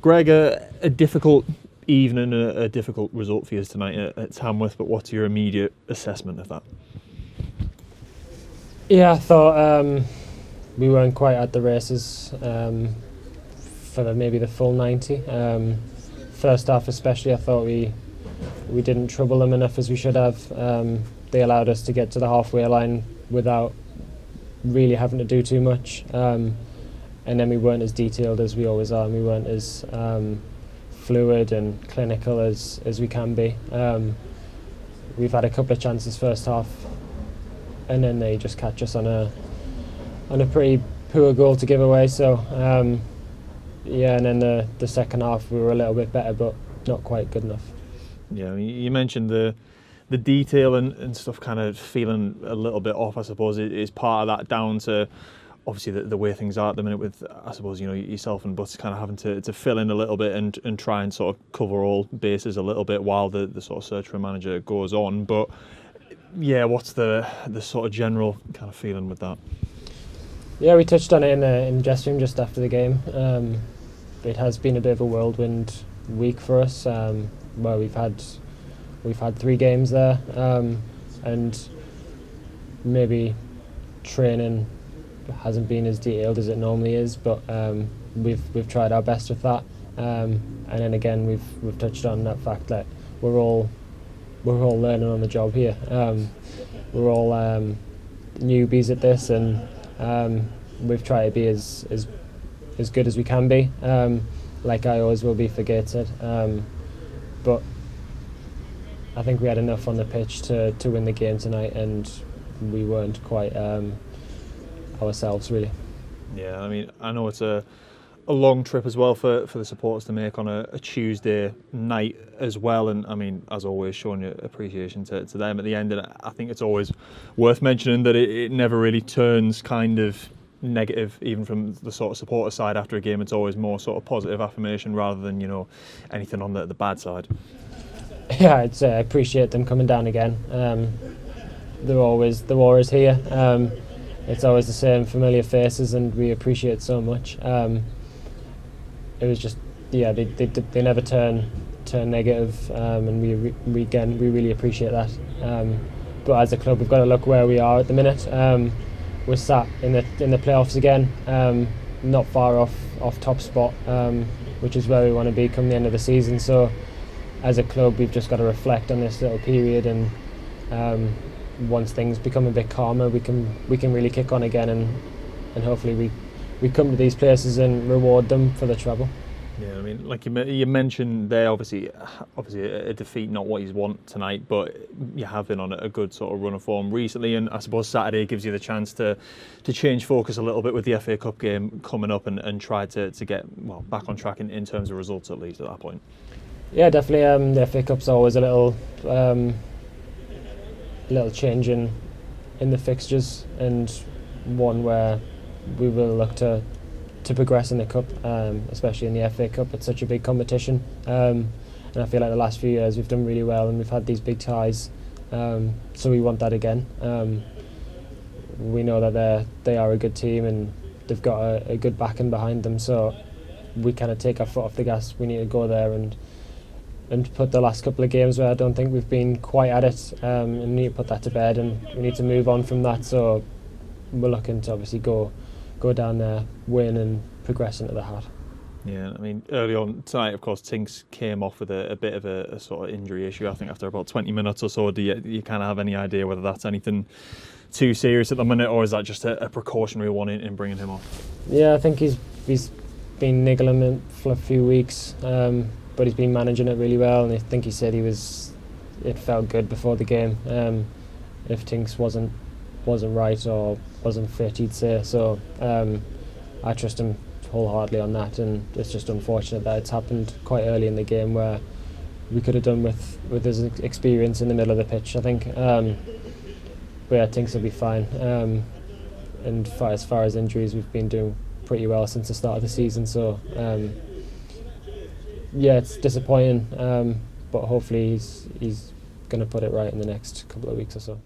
Greg, a difficult evening, a difficult result for you tonight at Tamworth, but what's your immediate assessment of that? Yeah, I thought we weren't quite at the races for maybe the full 90. First half especially, I thought we didn't trouble them enough as we should have. They allowed us to get to the halfway line without really having to do too much. And then we weren't as detailed as we always are, and we weren't as fluid and clinical as we can be. We've had a couple of chances first half, and then they just catch us on a pretty poor goal to give away. So yeah, and then the second half we were a little bit better, but not quite good enough. Yeah, you mentioned the detail and stuff kind of feeling a little bit off. I suppose is part of that down to obviously the way things are at the minute with, I suppose, yourself and Butts kind of having to fill in a little bit and try and sort of cover all bases a little bit while the sort of search for a manager goes on. But yeah, what's the sort of general kind of feeling with that? Yeah, we touched on it in the dressing room just after the game. It has been a bit of a whirlwind week for us, where we've had 3 games there, and maybe training hasn't been as detailed as it normally is, but we've tried our best with that, and then again we've touched on that fact that we're all learning on the job here. We're all newbies at this, and we've tried to be as good as we can be, like I always will be for Gateshead. But I think we had enough on the pitch to win the game tonight, and we weren't quite ourselves really. Yeah, I mean, I know it's a long trip as well for the supporters to make on a Tuesday night as well, and I mean, as always, showing your appreciation to them at the end. And I think it's always worth mentioning that it never really turns kind of negative, even from the sort of supporter side after a game. It's always more sort of positive affirmation rather than anything on the bad side. Yeah, I appreciate them coming down again. The war is here. It's always the same familiar faces, and we appreciate it so much. It was just, yeah, they never turn negative, and we really appreciate that. But as a club, we've got to look where we are at the minute. We're sat in the playoffs again, not far off top spot, which is where we want to be come the end of the season. So as a club, we've just got to reflect on this little period, and once things become a bit calmer, we can really kick on again, and hopefully we come to these places and reward them for the trouble. Yeah, I mean, like you mentioned there, obviously a defeat, not what you want tonight, but you have been on a good sort of run of form recently, and I suppose Saturday gives you the chance to change focus a little bit with the FA Cup game coming up and try to get back on track in terms of results, at least at that point. Yeah, definitely. The FA Cup's always a little change in the fixtures, and one where we will look to progress in the cup, especially in the FA Cup. It's such a big competition, and I feel like the last few years we've done really well, and we've had these big ties, so we want that again. We know that they are a good team, and they've got a good backing behind them, so we kind of take our foot off the gas. We need to go there and put the last couple of games where I don't think we've been quite at it, and we need to put that to bed, and we need to move on from that. So we're looking to obviously go down there, win, and progress into the heart. Yeah, I mean, early on tonight, of course, Tinks came off with a bit of a sort of injury issue, I think, after about 20 minutes or so. Do you kind of have any idea whether that's anything too serious at the minute, or is that just a precautionary one in bringing him off? Yeah, I think he's been niggling it for a few weeks, but he's been managing it really well, and I think he said it felt good before the game. If Tinks wasn't right or wasn't fit, he'd say so. I trust him wholeheartedly on that, and it's just unfortunate that it's happened quite early in the game, where we could have done with his experience in the middle of the pitch, I think. But yeah, Tinks will be fine. And as far as injuries, we've been doing pretty well since the start of the season, so yeah, it's disappointing, but hopefully he's going to put it right in the next couple of weeks or so.